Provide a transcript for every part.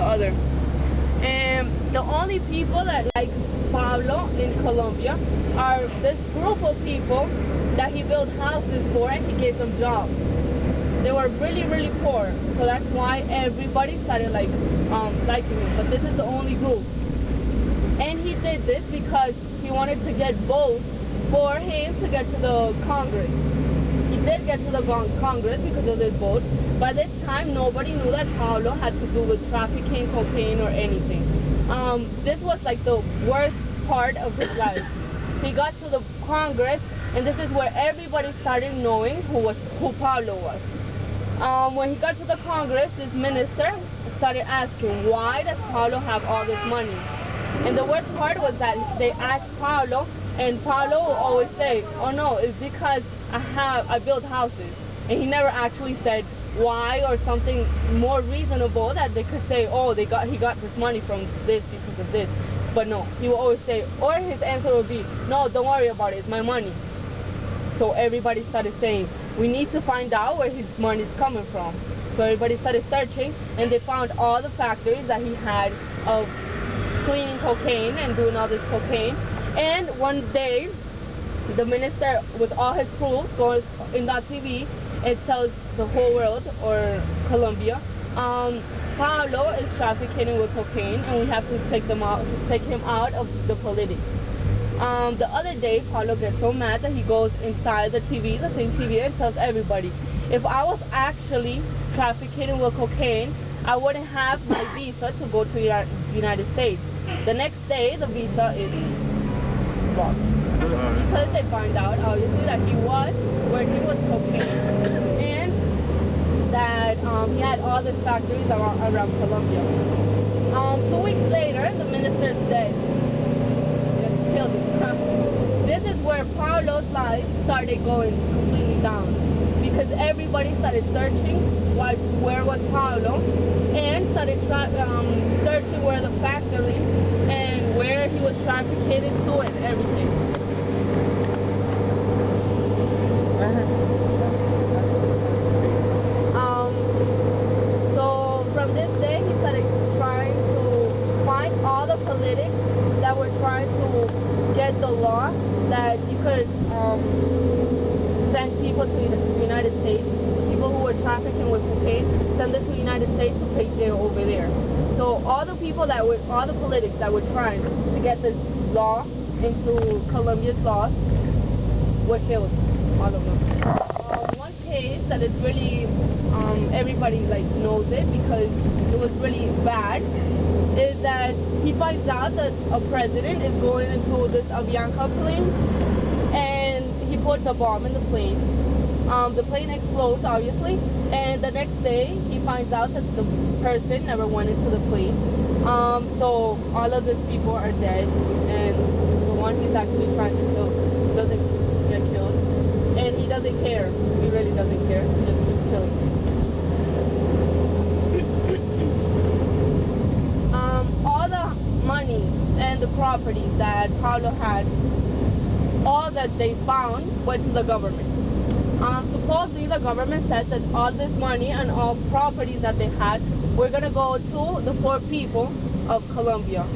other. And the only people that like Pablo in Colombia are this group of people that he built houses for and he gave them jobs. They were really, really poor, so that's why everybody started liking him. But this is the only group. And he did this because he wanted to get votes for him to get to the Congress. He did get to the Congress because of this vote. By this time, nobody knew that Pablo had to do with trafficking, cocaine, or anything. This was like the worst part of his life. He got to the Congress, and this is where everybody started knowing who Pablo was. When he got to the Congress, this minister started asking, why does Pablo have all this money? And the worst part was that they asked Pablo, and Pablo will always say, oh no, it's because I build houses. And he never actually said why or something more reasonable that they could say, oh, he got this money from this because of this. But no, he will always say, or his answer would be, no, don't worry about it, it's my money. So everybody started saying, we need to find out where his money is coming from. So everybody started searching, and they found all the factories that he had of cleaning cocaine and doing all this cocaine. And one day, the minister, with all his proof, goes in that TV and tells the whole world, or Colombia, Pablo is trafficking with cocaine, and we have to take him out of the politics. The other day, Pablo gets so mad that he goes inside the TV, the same TV, and tells everybody, if I was actually trafficking with cocaine, I wouldn't have my visa to go to the United States. The next day, the visa is blocked. Because they find out, obviously, that he was working with cocaine and that he had all these factories around Colombia. 2 weeks later, the minister is dead. Killed him. This is where Pablo's life started going completely down, because everybody started searching where was Pablo, and started searching where the factory and where he was trafficking to and everything. So from this day, he started trying to find all the politics that were trying to get the law that you could send people to the United States, people who were trafficking with cocaine, send them to the United States to pay jail over there. So all the politics that were trying to get this law into Colombia's laws were killed, all of them. One case that is really, everybody knows it because it was really bad, is that he finds out that a president is going into this Avianca plane, and he puts a bomb in the plane. The plane explodes, obviously, and the next day he finds out that the person never went into the plane. So all of these people are dead, and the one he's actually trying to kill doesn't get killed, and he doesn't care. He really doesn't care. He just keeps killing. All the money and the properties that Pablo had, all that they found went to the government. Supposedly the government said that all this money and all properties that they had were going to go to the poor people of Colombia.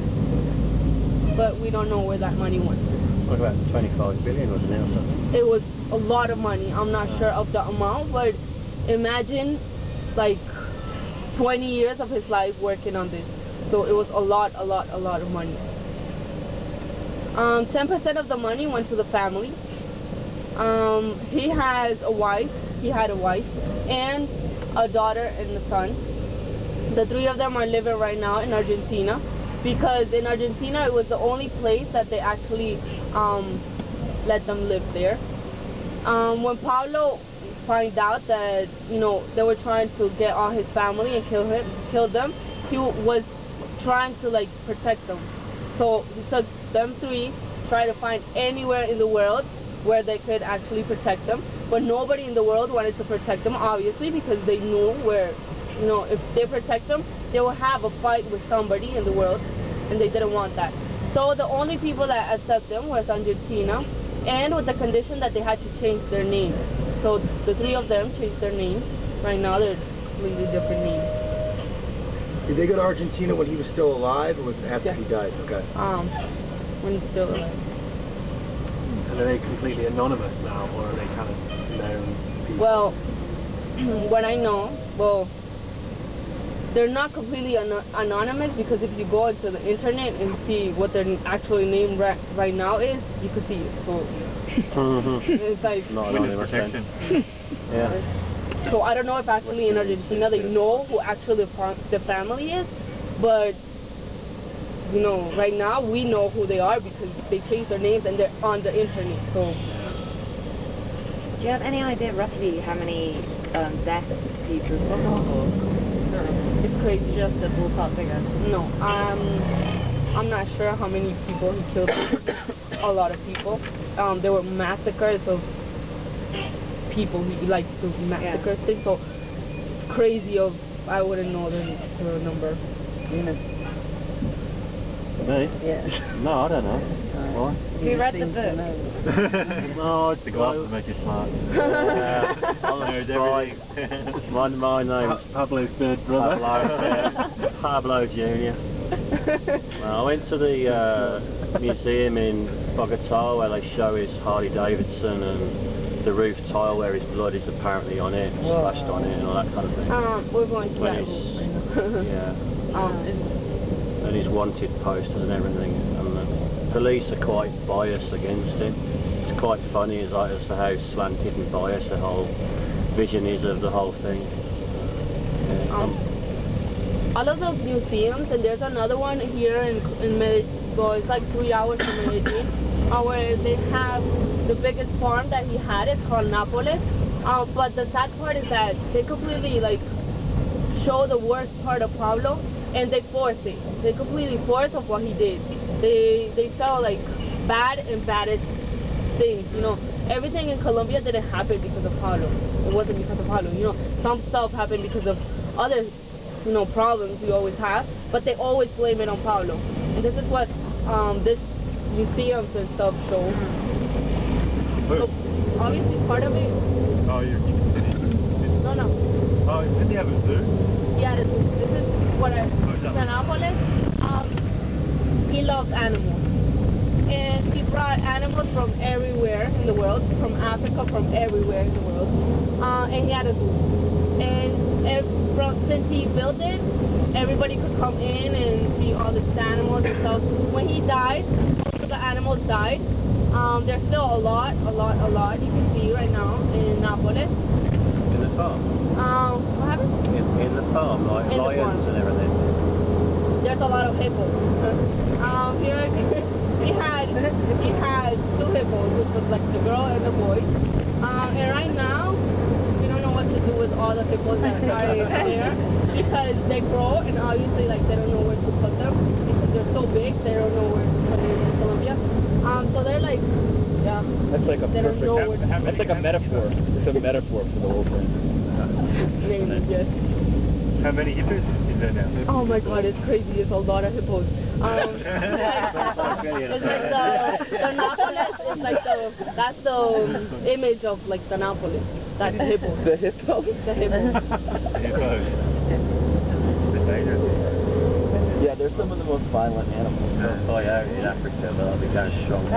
But we don't know where that money went. What about 25 billion, wasn't it, or something? It was a lot of money. I'm not sure of the amount, but imagine 20 years of his life working on this. So it was a lot of money. 10% of the money went to the family. He had a wife, and a daughter and a son. The three of them are living right now in Argentina, because in Argentina it was the only place that they actually let them live there. When Pablo found out that they were trying to get on his family and kill them, he was trying to protect them. So he took them three, tried to find anywhere in the world where they could actually protect them, but nobody in the world wanted to protect them, obviously, because they knew where, if they protect them, they will have a fight with somebody in the world, and they didn't want that. So the only people that accept them was Argentina, and with the condition that they had to change their names. So the three of them changed their names. Right now they're completely different names. Did they go to Argentina when he was still alive, or was it after he died? Okay. When he's still alive. And are they completely anonymous now, or are they kind of known people? Well, what I know, they're not completely anonymous, because if you go into the internet and see what their actual name right now is, you could see it. So it's like Not anonymous protection. Yeah. So I don't know if actually in Argentina they know who actually the family is, but you know, right now we know who they are because they changed their names and they're on the internet. So. Do you have any idea roughly how many deaths people It's crazy. just a ballpark figure? No, I'm not sure how many people he killed. A lot of people. There were massacres of people. He likes to massacre things. So crazy of I wouldn't know the number. Me? Yeah. No, I don't know. Why? You read the book? No, it's the glass to make you smart. My name's Pablo's third brother. Pablo Jr. Well, I went to the museum in Bogota where they show his Harley Davidson and the roof tile where his blood is apparently on it, splashed on it and all that kind of thing. We're going to that. And his wanted posters and everything, and the police are quite biased against him. It's quite funny as to how slanted and biased the whole vision is of the whole thing. All of those museums, and there's another one here in Medellin, so it's like 3 hours from Medellin, where they have the biggest farm that he had. It's called Nápoles. But the sad part is that they completely show the worst part of Pablo, and they force it. They completely force of what he did. They show bad and baddest things. You know, everything in Colombia didn't happen because of Pablo. It wasn't because of Pablo. You know, some stuff happened because of other, problems we always have, but they always blame it on Pablo. And this is what this museums and stuff show. So obviously part of it. Oh, you're kidding. No. Oh, didn't he have a zoo? Yeah, this is what Nápoles. He loves animals, and he brought animals from everywhere in the world, from Africa, from everywhere in the world, and he had a zoo. And since he built it, everybody could come in and see all these animals and stuff. When he died, most of the animals died. There's still a lot you can see right now in Nápoles. In the farm? What happened? In the farm, like in lions and everything. There's a lot of hippos. Here he had 2 hippos, which was the girl and the boy. And right now, we don't know what to do with all the hippos that are there because they grow and obviously they don't know where to put them because they're so big. They don't know where to put them in Colombia. So they're That's like a perfect. That's like a metaphor. It's a metaphor for the whole thing. Maybe, yes. How many hippos is there now? Oh my God, it's crazy. There's a lot of hippos. It's the Nápoles is that's the image of the Nápoles. That's the hippos. The hippos? The hippos. Hippos. They're dangerous. Yeah, they're some of the most violent animals. Oh yeah, in Africa, but I'll be kind of strong.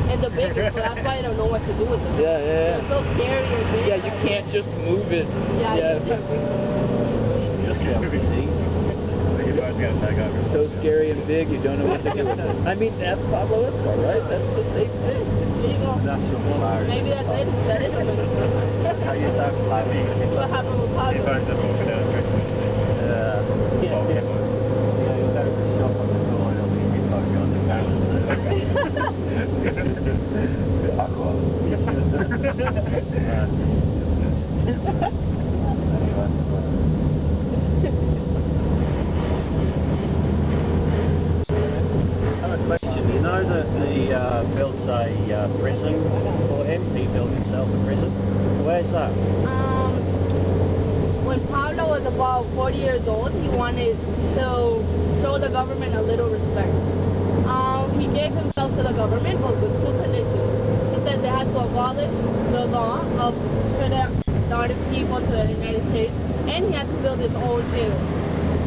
And the biggest, so that's why I don't know what to do with them. Yeah. They're so scary and big. Yeah, you can't just move it. Yeah. So scary and big, you don't know what to do with it. I mean, that's Pablo Escobar, right? That's the same thing. Maybe that's it. That is it. How you start climbing? What happened with Pablo? Yeah, you go to the shop on the door and it'll be fucking on the ground. I have a question. You know that he built a prison for him? He built himself a prison. Where's that? When Pablo was about 40 years old, he wanted to show the government a little respect. He gave himself to the government, but with 2 conditions. He said they had to abolish the law of started people to the United States, and he had to build his own jail.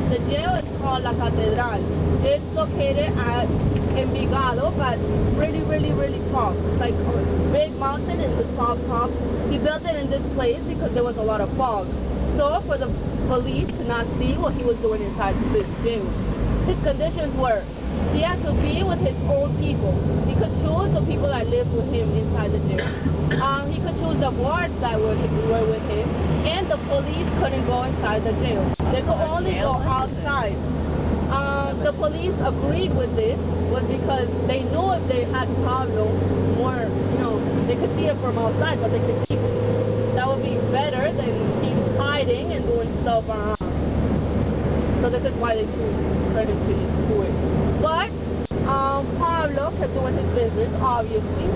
The jail is called La Catedral. It's located at Envigado, but really, really, really top. Like a big mountain in the top. He built it in this place because there was a lot of fog. So for the police to not see what he was doing inside this jail. His conditions were, he had to be with his own people. He could choose the people that lived with him inside the jail. He could choose the wards that were with him, and the police couldn't go inside the jail. They could only go outside. The police agreed with this was because they knew if they had Pablo more, they could see it from outside, but they could keep it. That would be better than keep hiding and doing stuff around. So this is why they tried to do it. But Pablo kept doing his business, obviously.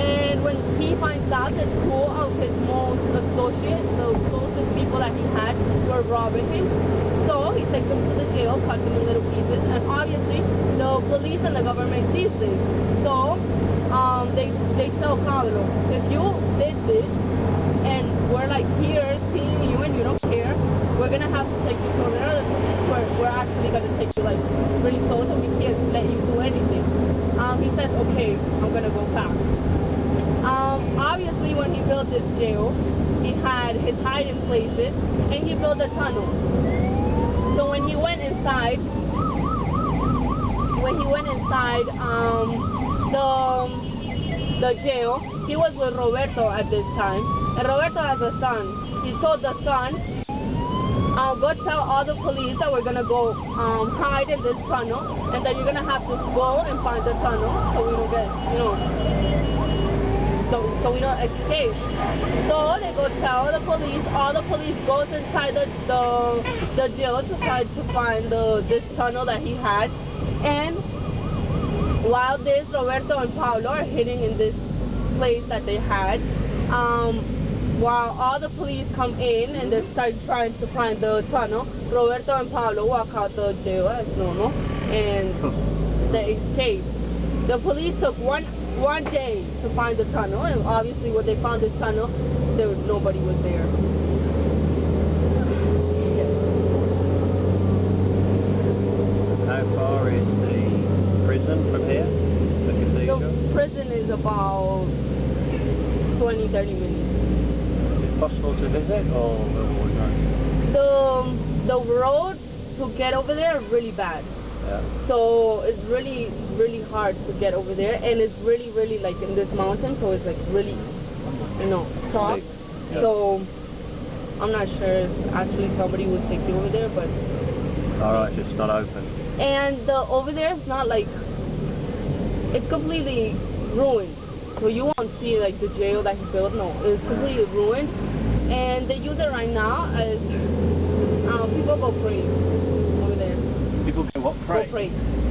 And when he finds out that two of his most associates, the closest people that he had, were robbing him, so he takes them to the jail, cuts them in little pieces, and obviously the police and the government sees this. So they tell Pablo, if you did this, and we're like here seeing you and you don't care, we're gonna have to take you to another place where we're actually gonna take you like really close and we can't let you do anything. He says, okay, I'm gonna go back. Obviously when he built this jail, he had his hiding places and he built a tunnel. So when he went inside the jail, he was with Roberto at this time. And Roberto has a son. He told the son, go tell all the police that we're going to go hide in this tunnel, and that you're going to have to go and find the tunnel so we don't get, so we don't escape. So they go tell the police. All the police goes inside the jail to try to find this tunnel that he had. And while Roberto and Pablo are hiding in this place that they had, while all the police come in and they start trying to find the tunnel, Roberto and Pablo walk out the jail as normal, and they escape. The police took one day to find the tunnel, and obviously when they found this tunnel, nobody was there. How far is the prison from here? The prison is about 20-30 minutes. Possible to visit, or the road to get over there is really bad. Yeah. So it's really, really hard to get over there, and it's really, really like in this mountain, so it's like really, soft. Yeah. So I'm not sure if actually somebody would take you over there, but. Alright, it's not open. And over there it's not like, it's completely ruined. So you won't see like the jail that he built. No, it's completely ruined, and they use it right now as people go pray over there. People go what? Pray? Go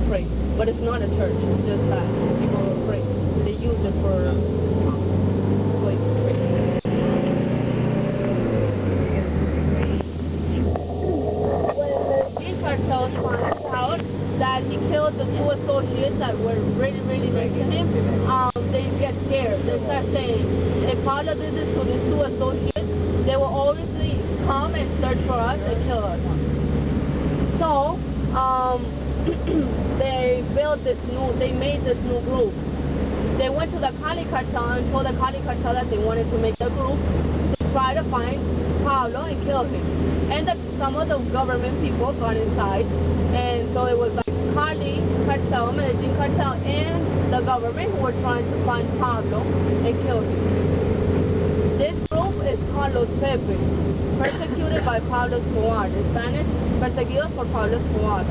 pray. But it's not a church. It's just that people go pray. They use it for like pray. When the cartel finds out that he killed the two associates that were really, really next to him, they get scared. They start saying, if Pablo did this to these two associates, they will obviously come and search for us and kill us. So, they made this new group. They went to the Cali cartel and told the Cali cartel that they wanted to make a group to try to find Pablo and kill him. And some of the government people got inside, and so it was like Cali cartel, Medellin cartel, and the government who were trying to find Pablo and kill him. This group is called Los Pepe, persecuted by Pablo Escobar. In Spanish, perseguidos por Pablo Escobar.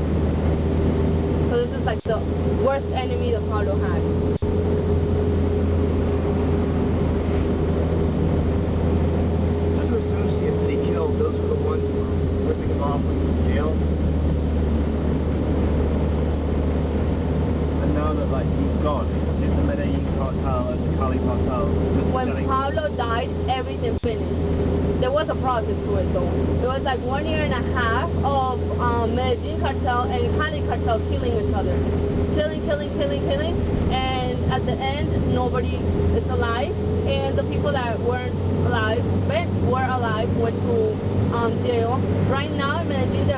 So this is like the worst enemy that Pablo had. Those are the ones who were ripping him off in jail. And now that he's gone, is the Medellin cartel and the Cali cartel just When selling? Pablo died, everything finished. There was a process to it though. It was like 1.5 years of Medellin cartel and Cali cartel killing each other. Killing, and at the end, nobody is alive, and the people that weren't alive, but were alive, went to jail. Right now in Medellin,